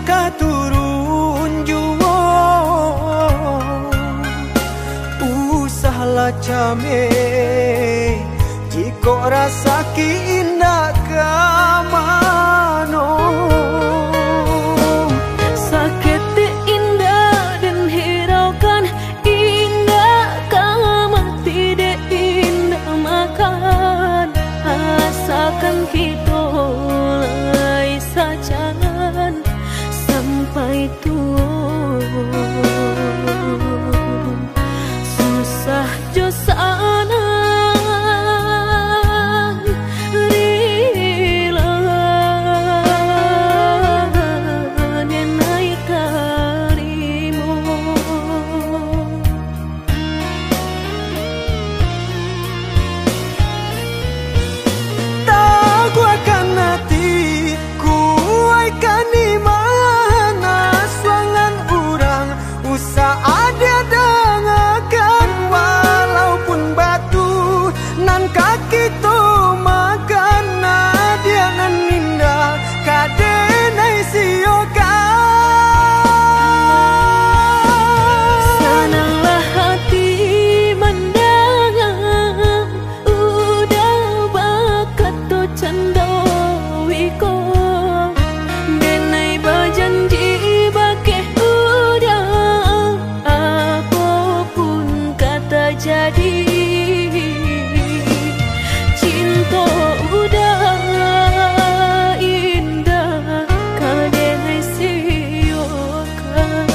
katurun juwo usahlah came jika rasa ki indah kamano sakit indah dan hiraukan indah kama tidak indah makan asalkan kita mulai sajangan sampai tua susah jo sana rila nenai karimu tak akan hati kuaikan di mana suangan orang usah ada dengarkan walaupun batu nan kaki tu makan dia nan indah kadenai siokan senanglah hati mendengar udah bakat tu candawiko denai berjanji bakeh udah apapun kata jadi cinta udah indah kadenai siokan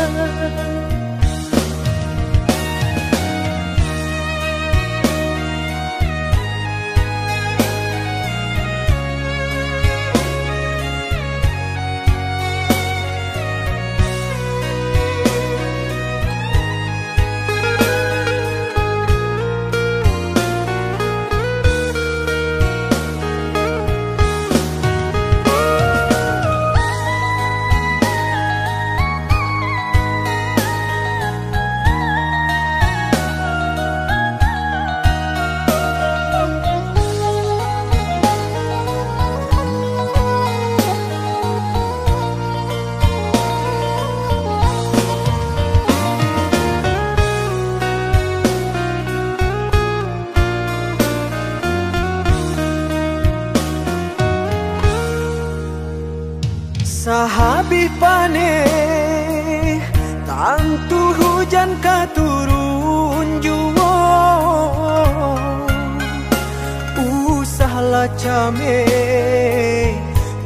sahabi pane tantu hujan katurun juwo usahlah came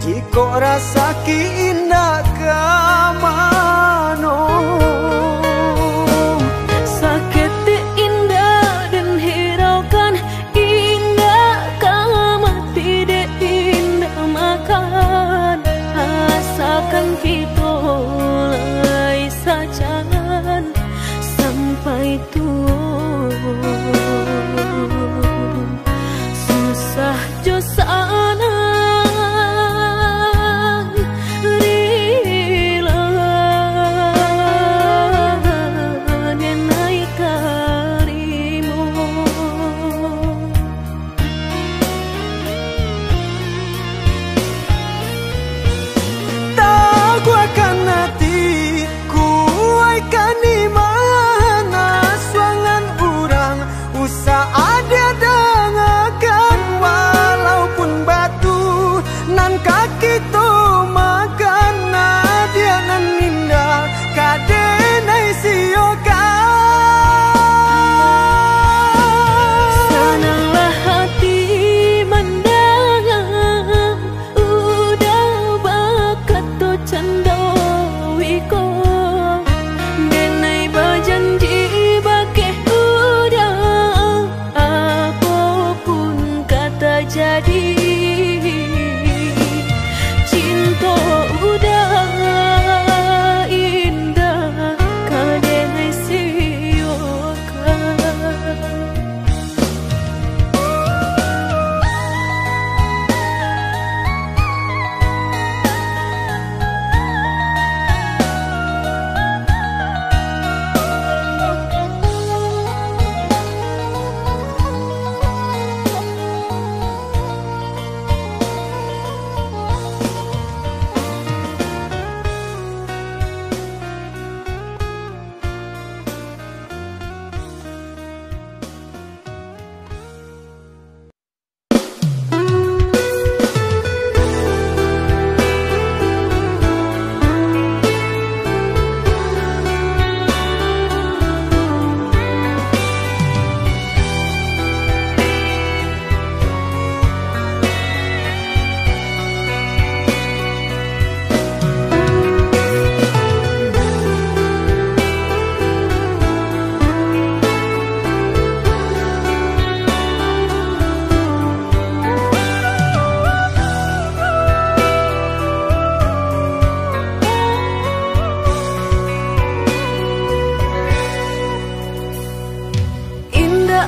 jika rasa ki indah kamano sakit indah dan hiraukan indah kama tidak indah makan asalkan kita mulai sajangan sampai tua susah jo sana rila nenai karimu tak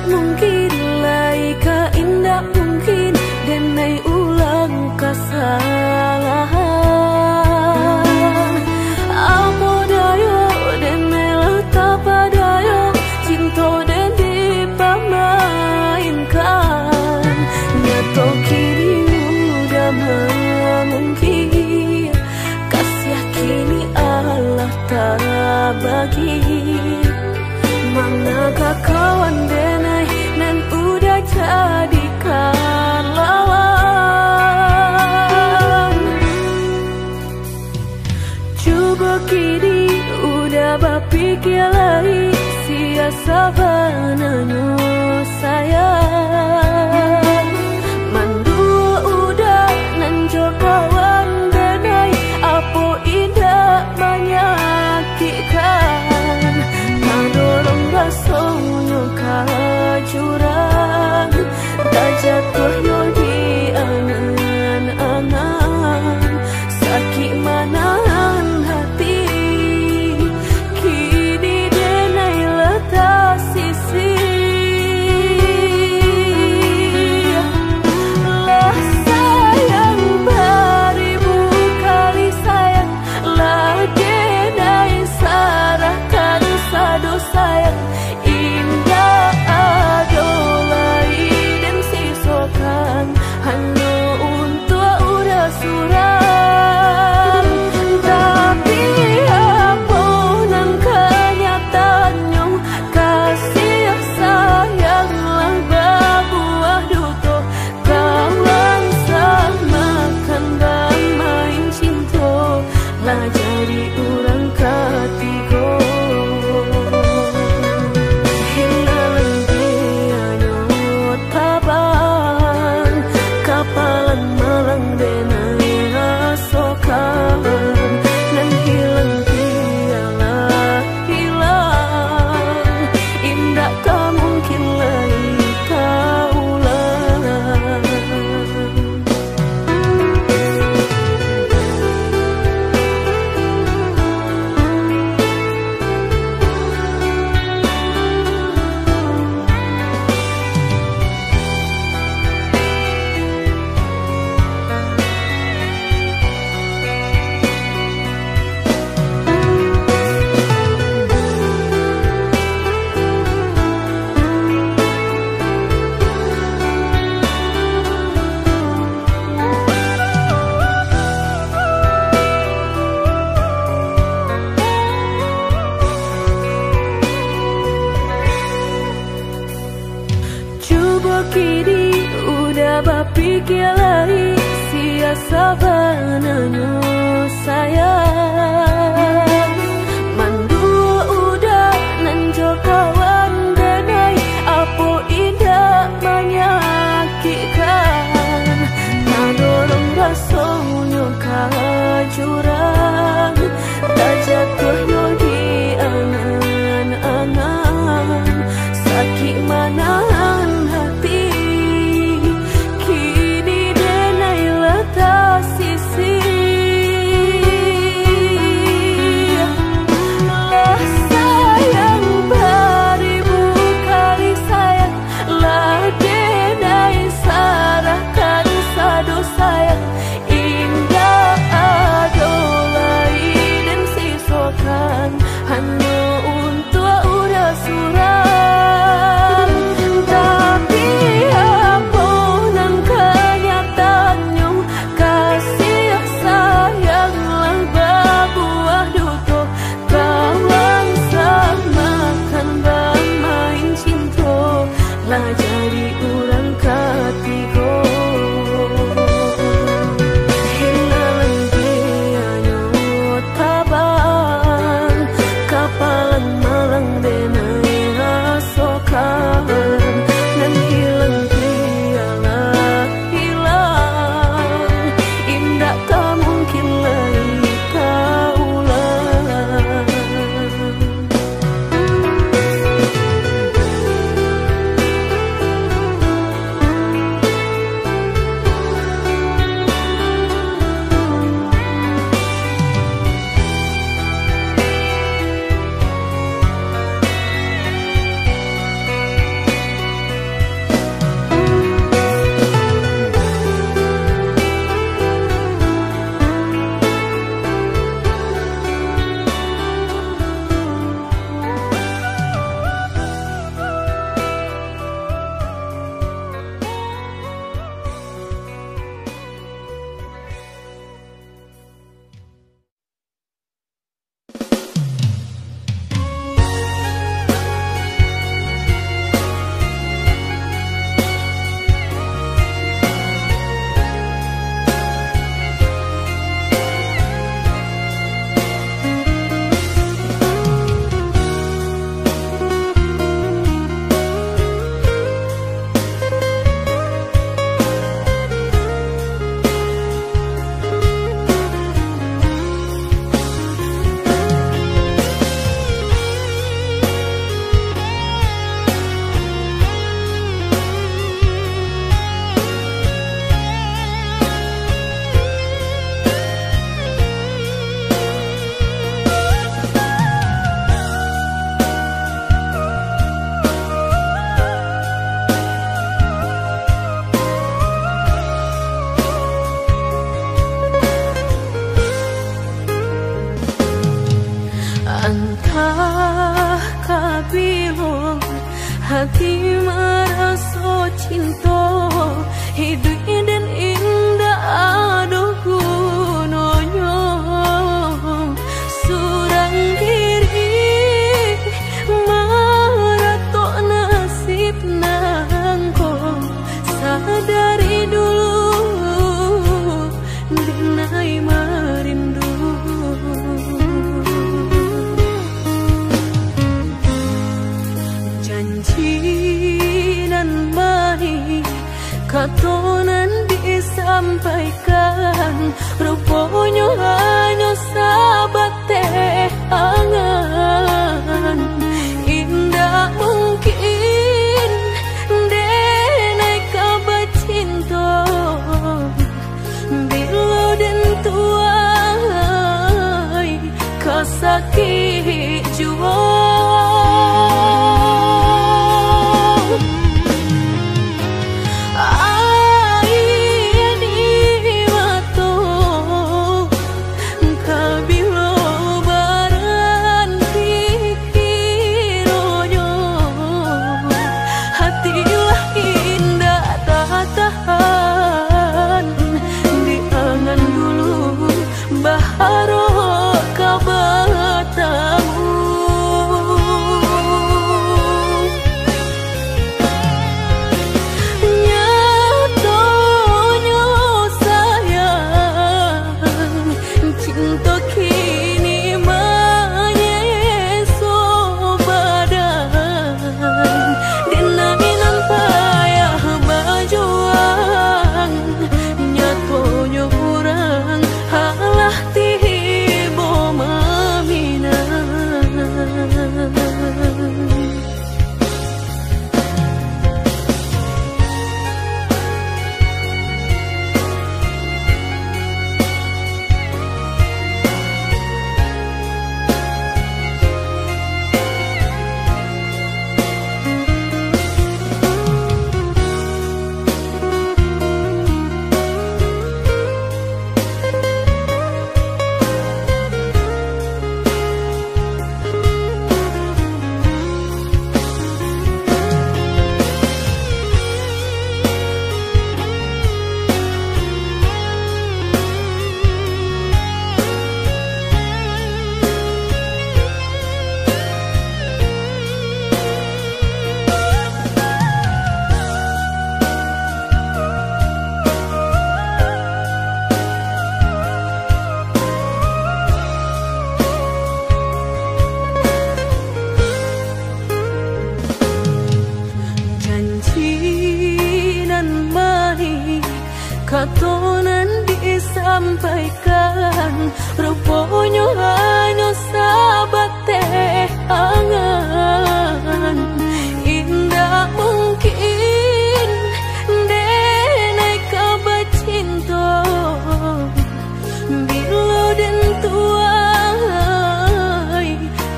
mungkin lai ka indah mungkin denai ulang kesalahan. Amo dayo denai letak padayo cinta den dipamainkan. Nyato kini udah mungkin kasih kini Allah tak bagi. Manakah kawan denai nan udah jadikan lawan. Coba kini udah berpikir lagi siasa bananyo sayang. Mandua udah nan jo kawan denai apo indah menyakitkan. Tadorong rasonyo kajurang tak jatuh yo di angan-angan. Sakit manahan hati kini denai letak sisi. Lah sayang beribu kali sayang, lah denai sarahkan sado sayang. Indah adolai dan sisokan hanya untuk udah suram. Tapi apa nan kenyataannya kasih sayanglah berbuah duto. Kawan sama kandang main cinta lah jadi orang ketiga. Hilang dia nyot tabang kapalan malang denai rasokan. Dan hilang dia lah hilang indah tak mungkin lagi kaulang. Coba kini udah berpikir lagi siasa bananyo sayang. Mandua udah nan jo kawan denai apo indah menyakitkan. Tadorong rasonyo kajurang tak jatuh yo di angan-angan. Sakit manahan hati kini denai letak sisi. Entah kabilo hati merasa cinta, hidup dan indah aduh gunanya. Surang diri maratok nasib nangko, sadari dulu dinai merindu. Janji nan baik katonan disampaikan, rupanya hanya sahabat teh angan. Indah mungkin denai kabar cinta, bila dan tuai kasakit jua. Katonan disampaikan, rupanya hanya sahabat teh angan. Indah mungkin denai kabar cinta, bila dan tuai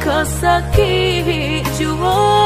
kasakit jua.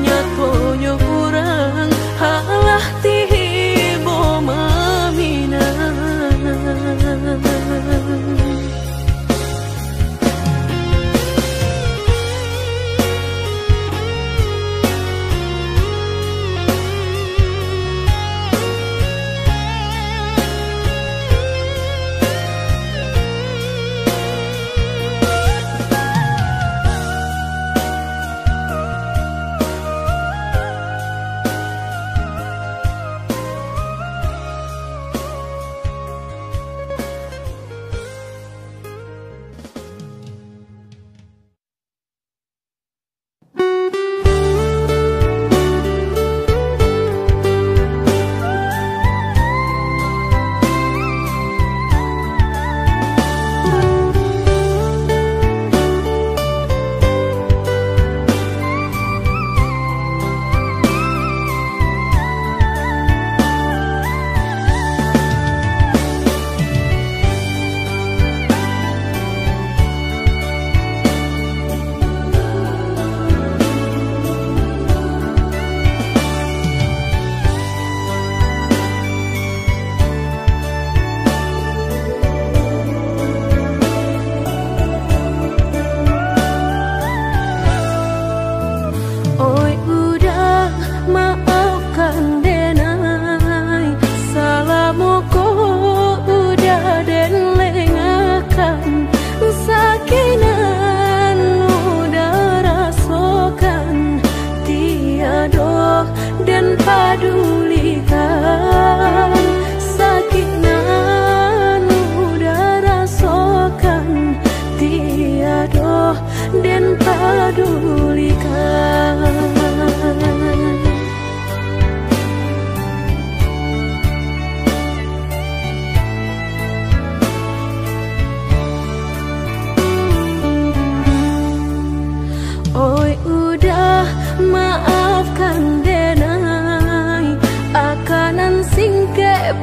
Nyatonya kurang halah tiba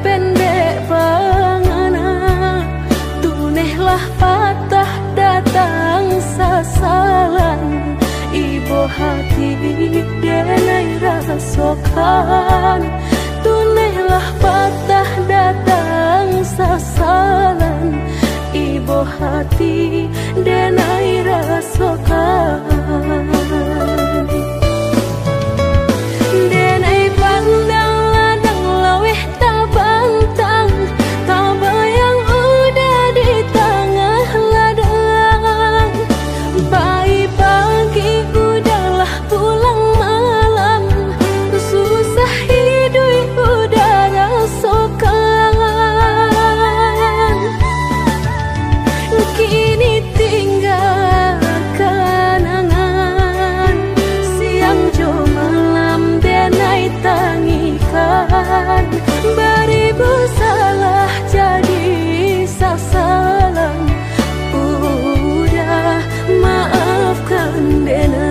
pendek pangana, tunehlah patah datang sasalan. Ibu hati denai rasokan, tunehlah patah datang sasalan. Ibu hati denai rasokan. Denai pandang ladang laweh tak bantang, tak bayang udah di tengah ladang. Pagi-pagi udahlah pulang malam, susah hidup udah rasakan. Kini tinggal kenangan, siang jo malam denai tangikan. Beribu salah jadi sasalan, udah maafkan denai.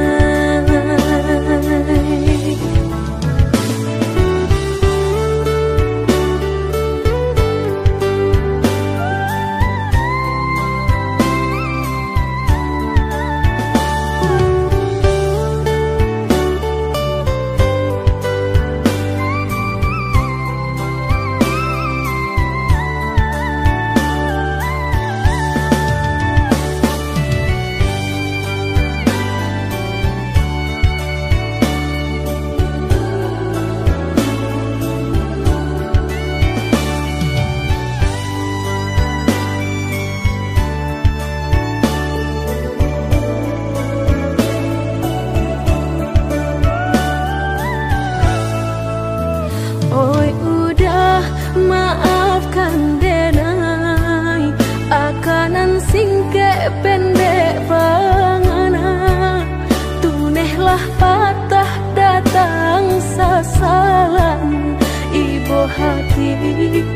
Oi udah maafkan denai, akanan singke pendek pangana, tunehlah patah datang sasalan. Ibu hati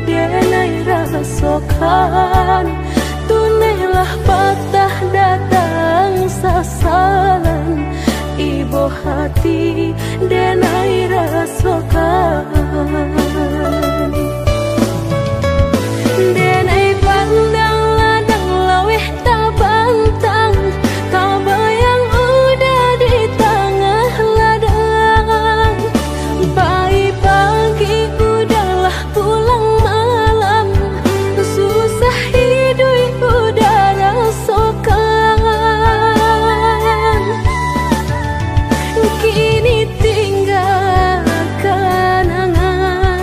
denai rasokan, tunehlah patah datang sasalan. Ibu hati denai rasokan. Denai pandang ladang laweh tak bantang, tak bayang udah di tengah ladang. Pagi-pagi udahlah pulang malam, susah hidup udah rasakan. Kini tinggal kenangan,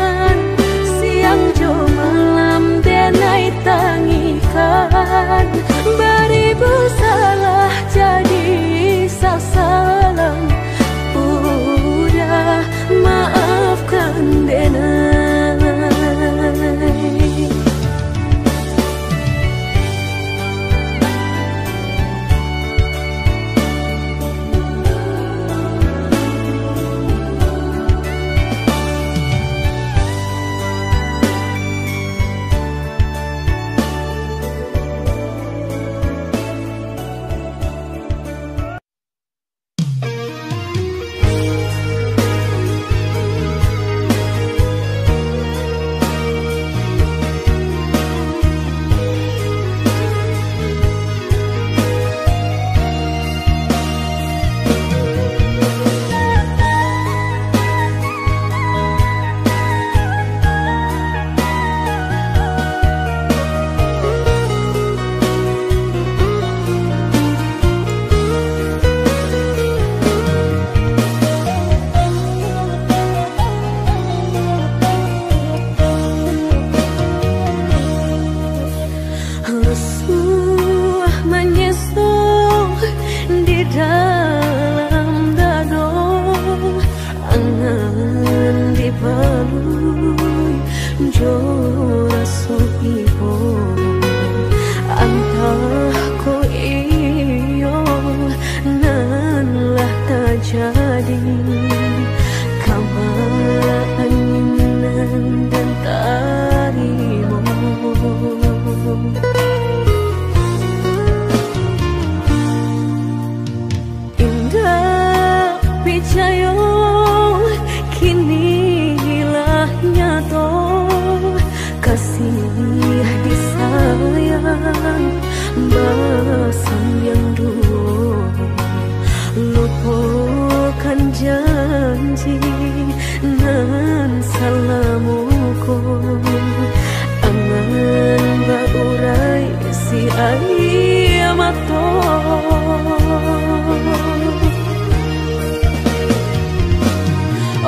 kasih disayang basan yang dulu, lupakan janji nan salamuku, angan baurai si ayamato.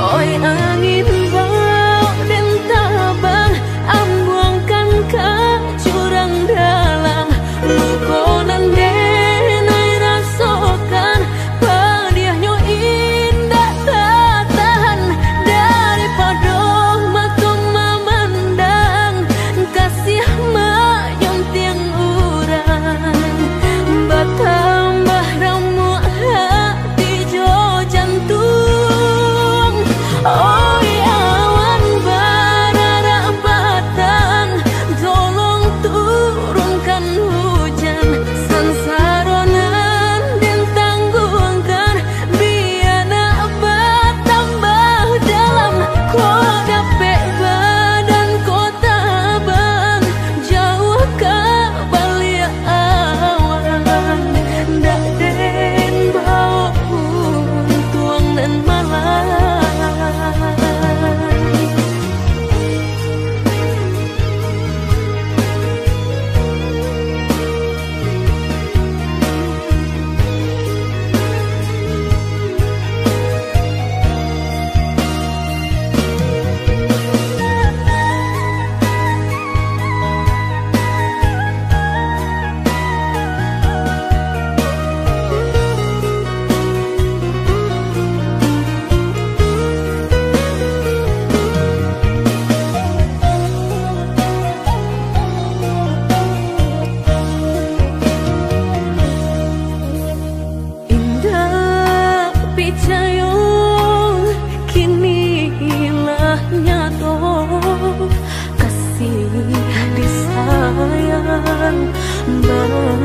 Oi angin bau dan tabang, ambuangkan ke jurang dalam, lukonan denai rasakan, padiahnya indah tak tahan, daripada matung memandang, kasih menyunting urang, bertambah ramu hati jo jantung. Oi awan barara batang, tolong turunkan hujan, sansaronan dan tanggungkan, biana bertambah dalam, kau dapet badan kota bang, jauh ke balik awan, dak den bau tuang dan malam.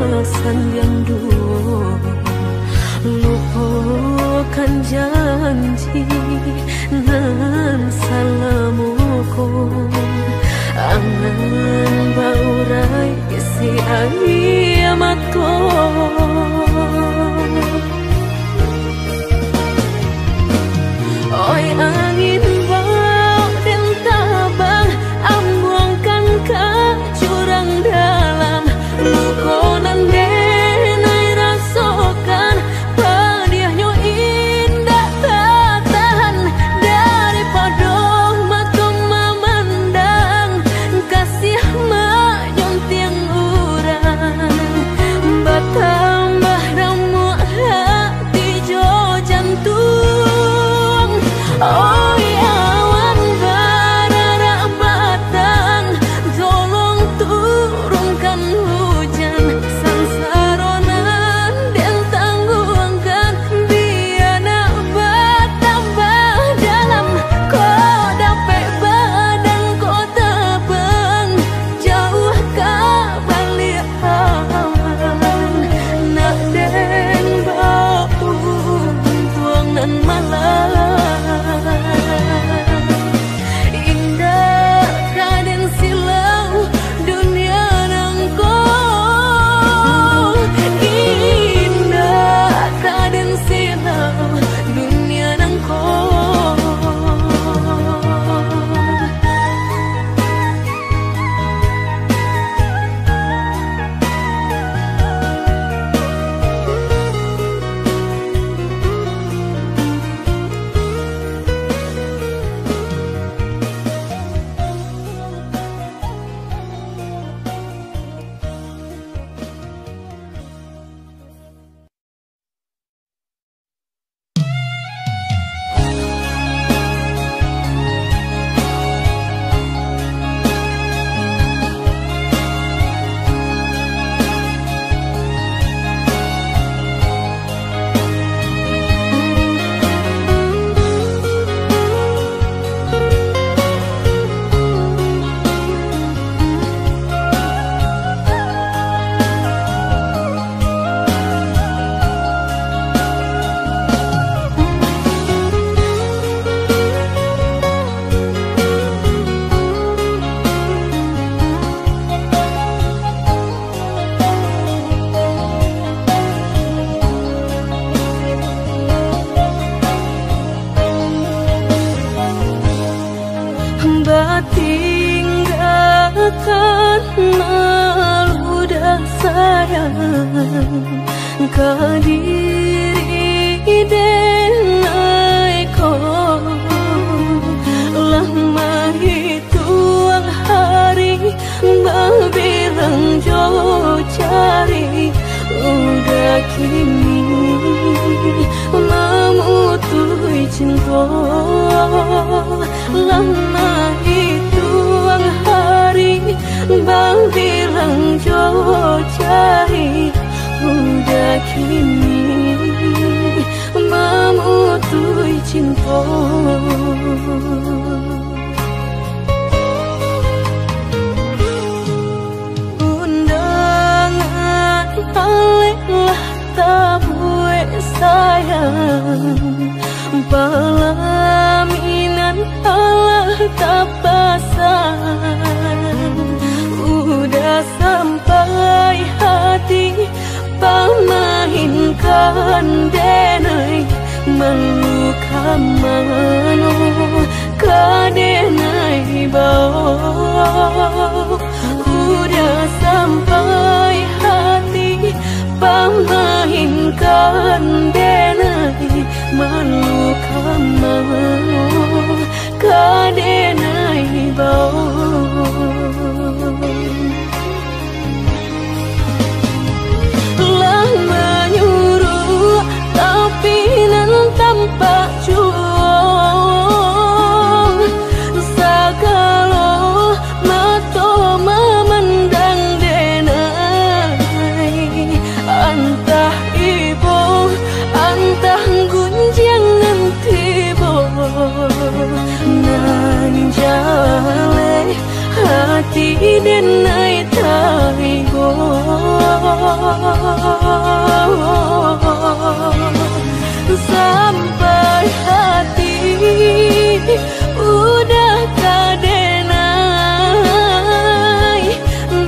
Basan yang dulu, lupakan janji nan salamuku, angan baurai si ayamato. Oi angin bau dan tabang, ambuangkan ke jurang dalam, lukonan denai rasakan, padiahnya indah tak tahan, daripada matung tinggalkan malu dan sayang kadiri denai ko lama hitung hari berbilang jauh cari udah kini memutui cinta lama hitung hari berbilang jauh cari udah kini memutui cinta. Undangan aleklah tabue sayang pelaminan Allah tak pasang udah sampai hati pamahinkan denai meluka mano kadenai bau udah sampai hati pamahinkan denai meluka mano kadenai bau menyuruh tapi nan tanpa juang segala mato memandang denai antah ibu antah gunjang nanti bo nan jale hati denai taigo sampai hati udah kadenai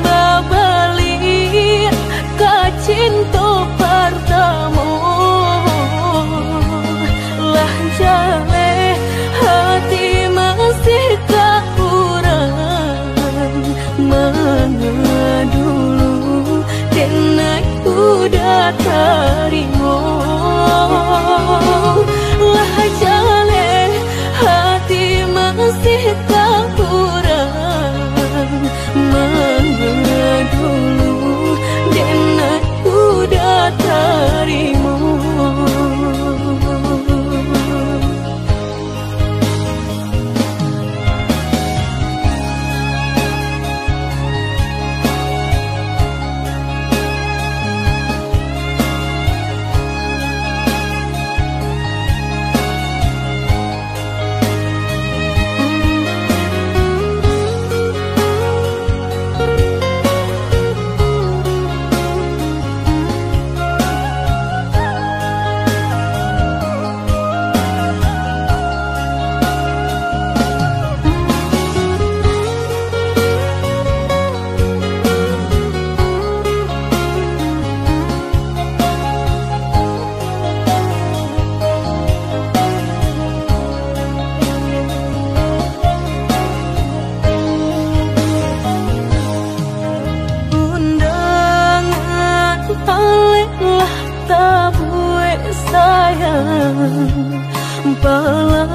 babalik ka cinta pertama lah jale hati masih kurang mana dulu denai udah terima lah jale hati masih kurang mana dulu denai udah terima.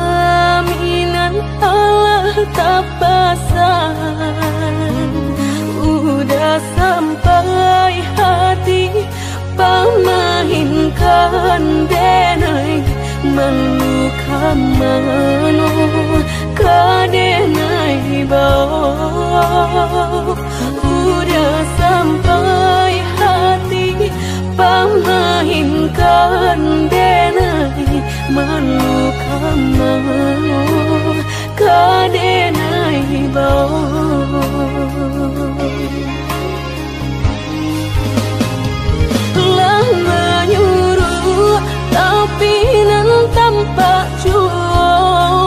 Pelaminan Allah tak pasang udah sampai hati pamahinkan denai meluka mano kadenai bau udah sampai hati pamahinkan denai meluka mano kadenai bau lah menyuruh tapi nan tanpa juang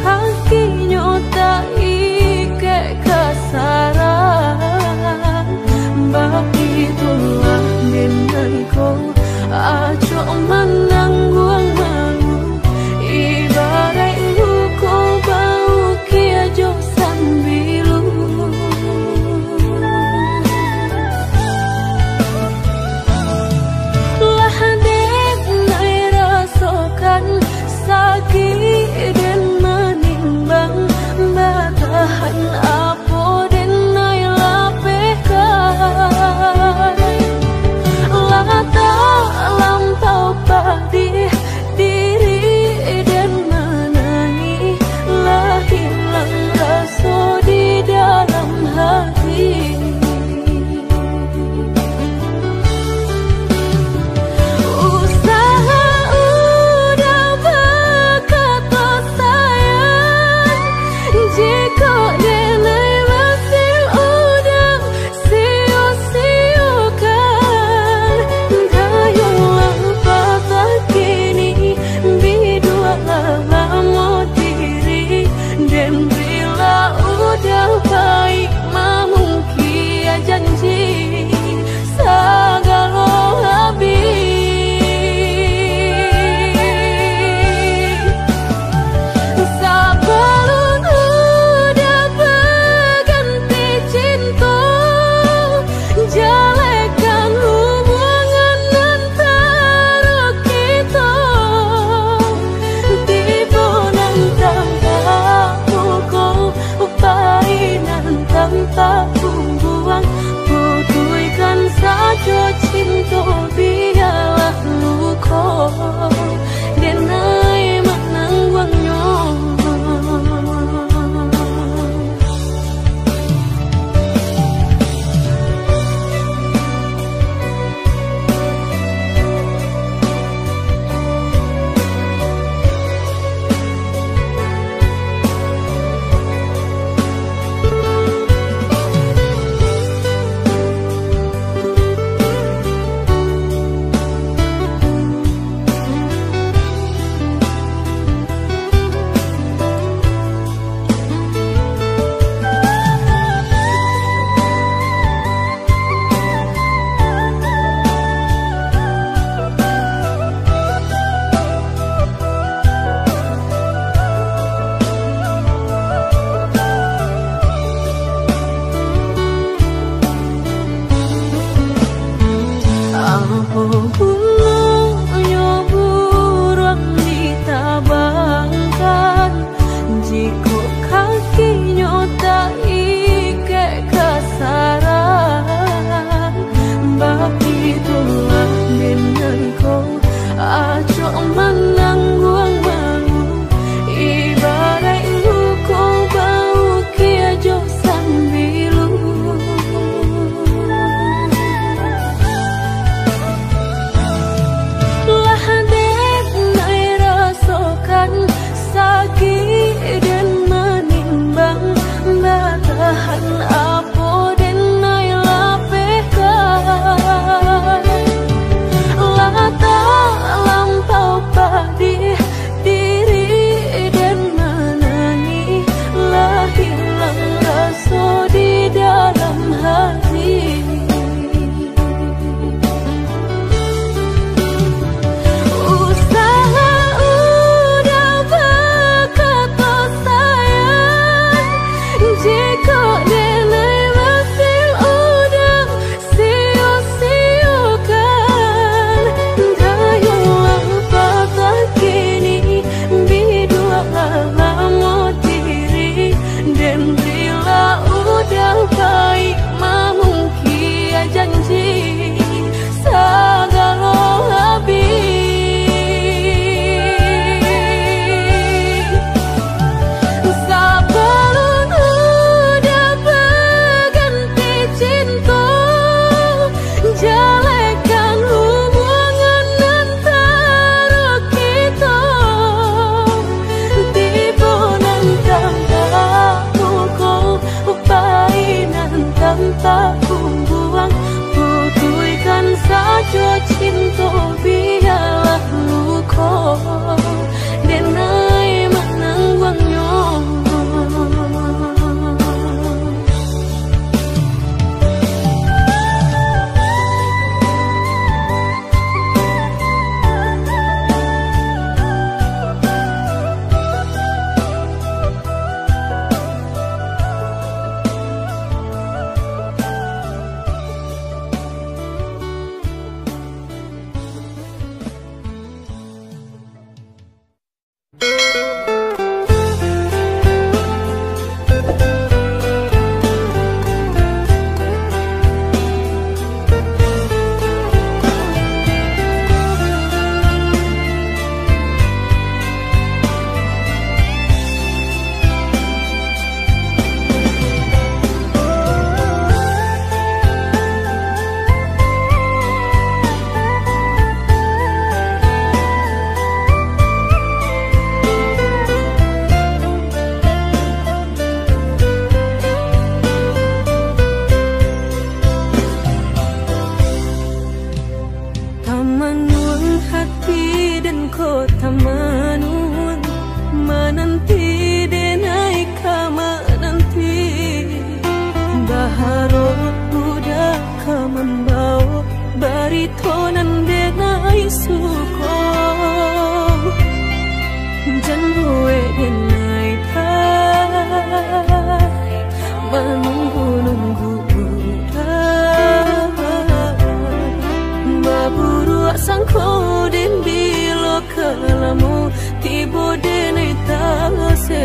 kaki nyotai ke kasaran. Begitulah denganku acok menanggung malu, ibarat luka bau kia josan bilu. Lah dek nai rasakan sakit dan maning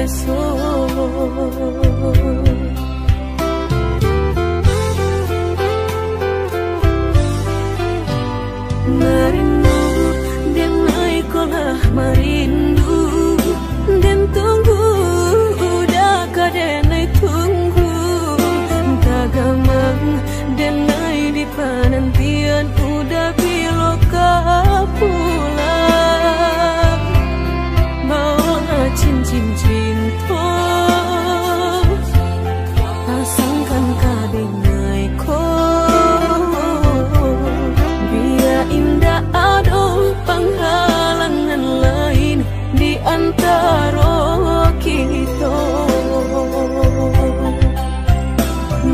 esok. Merindu dan naikolah merindu dan tunggu udah kadenai tunggu tagamang dan naik di penantian udah biloka pulang bawa cincin cinta pasangkan kadenai ko biar indah ada penghalangan lain di antara kita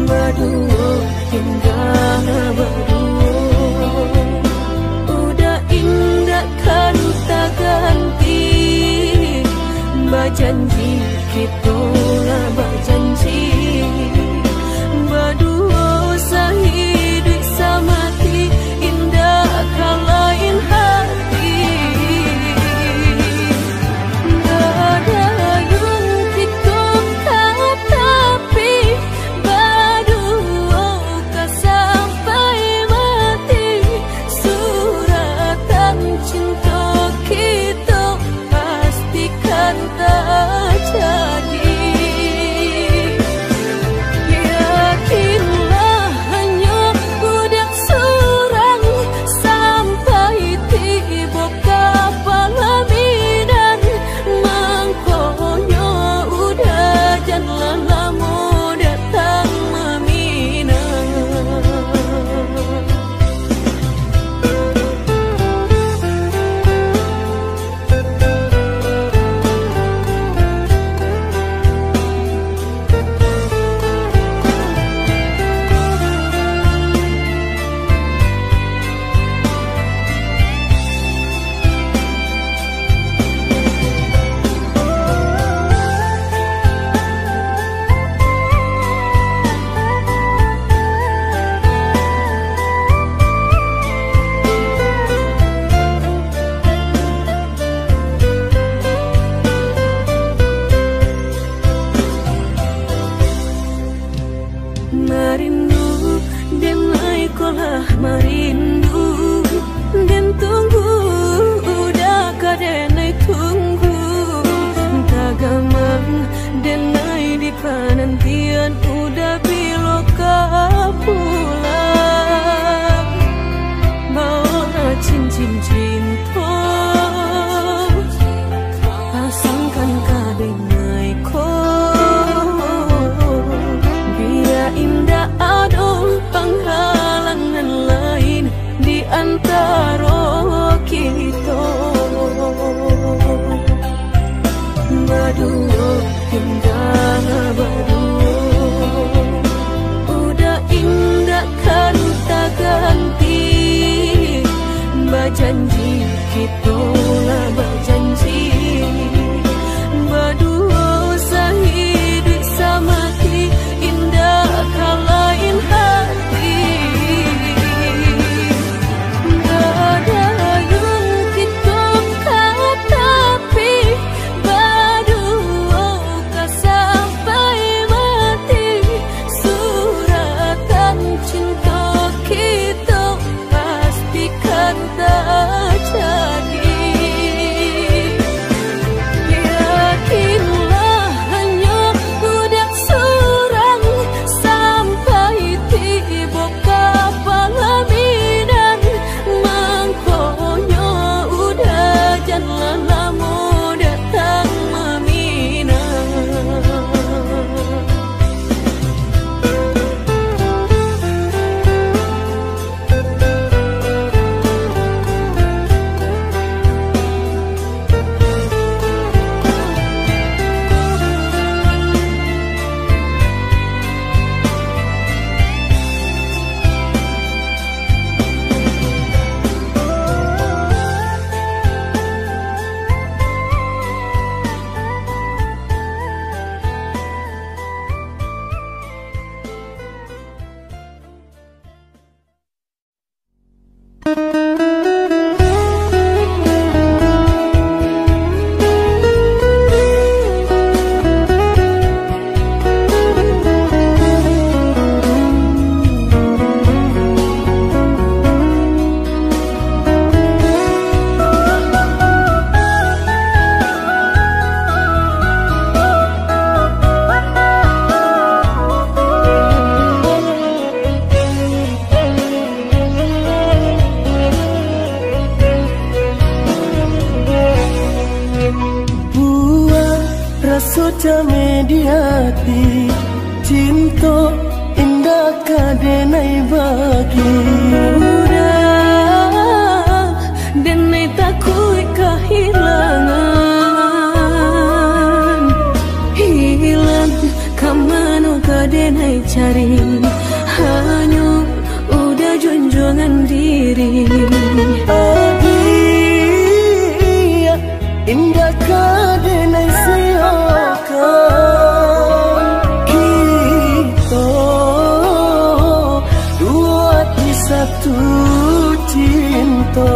berdua indah berdua udah indah kan tak ganti berjanji kita lah berjanji berdua sehidup semati indah kan lain hati gak ada yang kita tapi berdua kan sampai mati suratan cinta kita pastikan tak jadi. mediati cinta indah kadenai bagi udah denai takui kehilangan hilang kamanu kadenai cari hanya udah junjungan diri adia indah kadenai siokan kita dua di satu cinta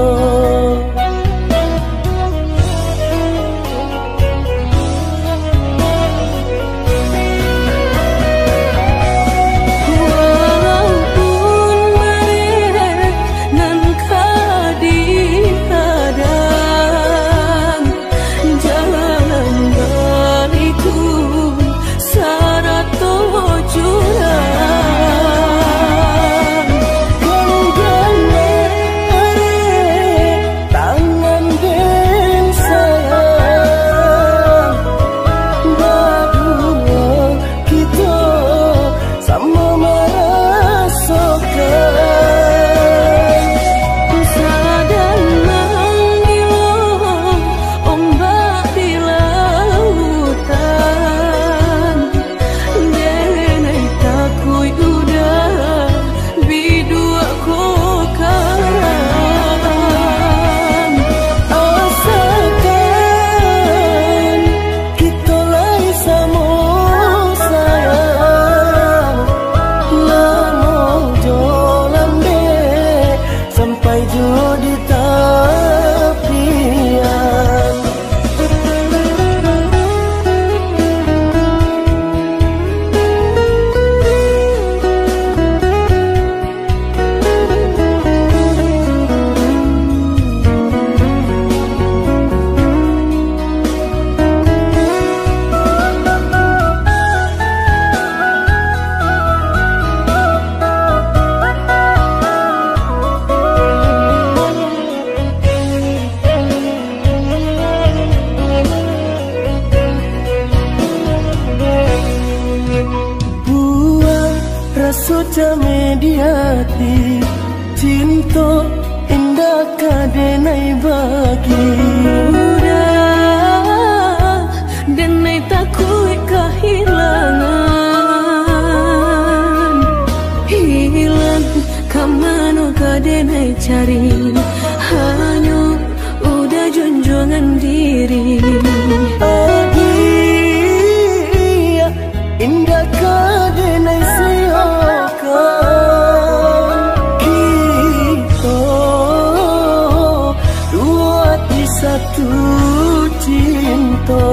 sudah mediati cinta indah kadenai bagi udah denai takui kehilangan hilang kamanu kadenai cari hanya udah junjungan diri adia indah kadenai satu cinta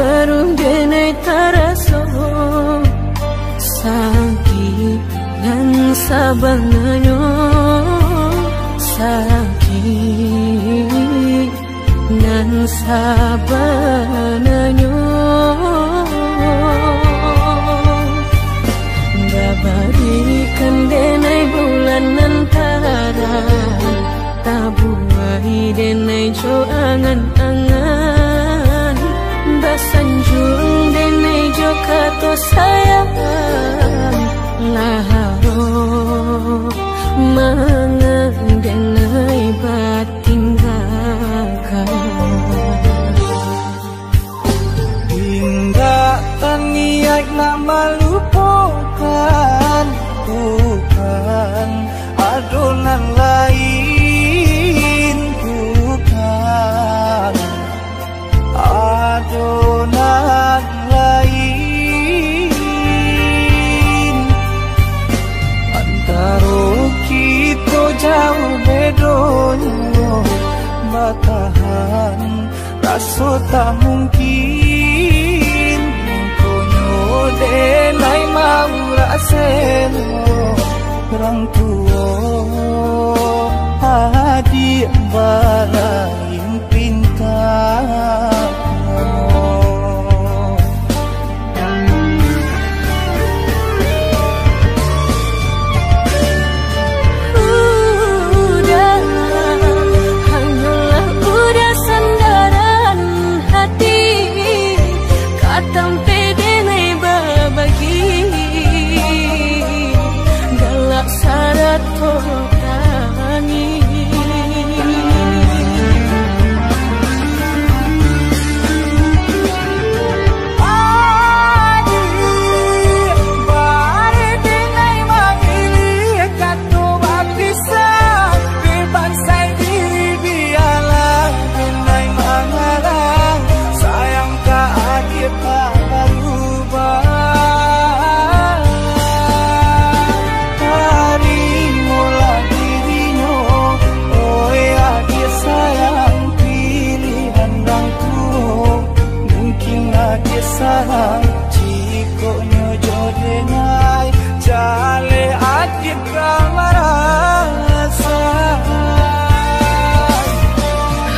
baru denai taraso sakit dan sabanganyo sakit dan sabanganyo dabarikan denai bulan antara tabuai denai jo angan-angan basanjung denai jo kato sayang laharo mangan denai batinggalkan hingga taniak nama lupakan bukan adonan lain bukan adonan lain antara kita jauh bedonyo batahan rasa tak mungkin konyo denai mau raseno orang tua adik balain pintar Cikonya jodenai jale adik kamarasa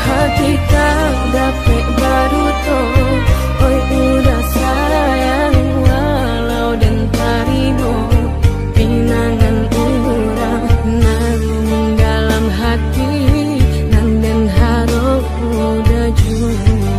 hati tak dapat baru to oi udah sayang walau dan tarino pinangan urang nang dalam hati nang dan harap udah jujur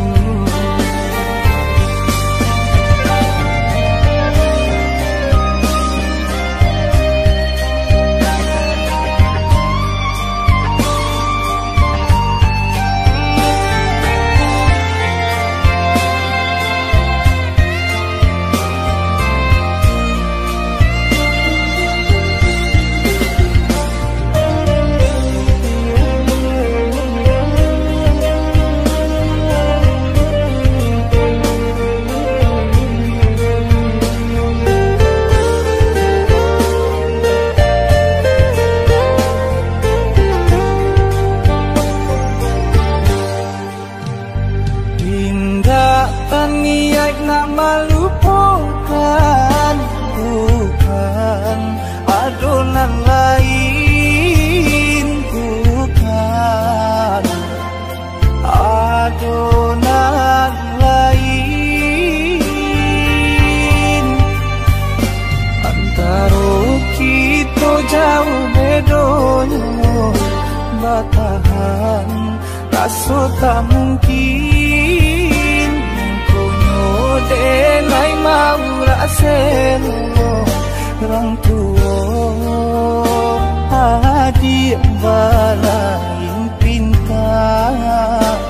niat nak melupakan bukan adonan lain bukan adonan lain antara kita jauh bedonyo batahan rasa tak mungkin denai mau raseno orang tua adik balain pintar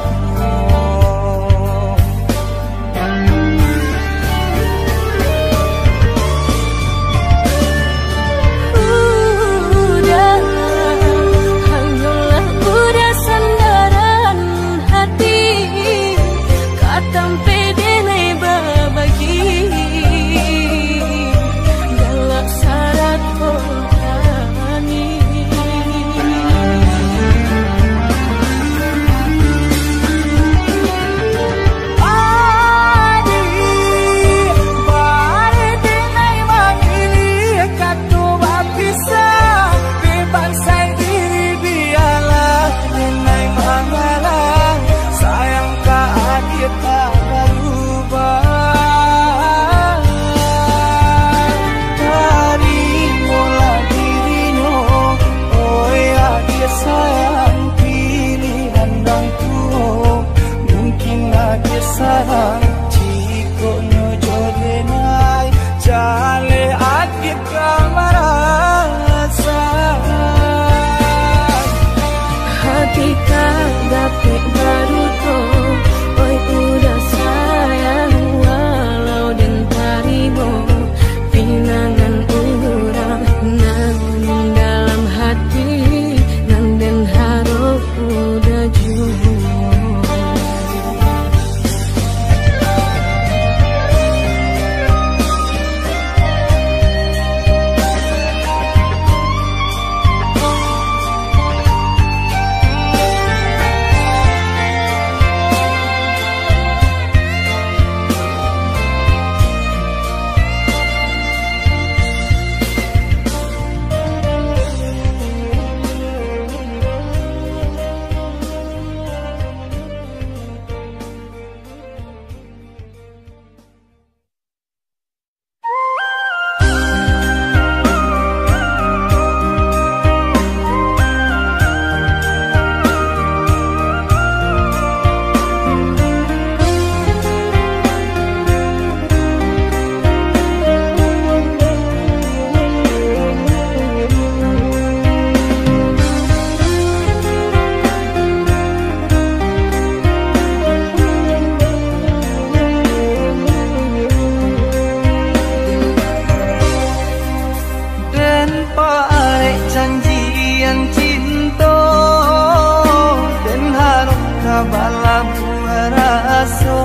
dia tak berubah. Terimalah dirinya, oh ya dia sayang pilihan orang tua. Mungkin dia sayang jika nyojo denai jale adik kamarasa. Hati kagak baru tuh, oi udah sayang walau dan tarimo pinangan urang nang dalam hati nang den harap udah jujur. Balam rasa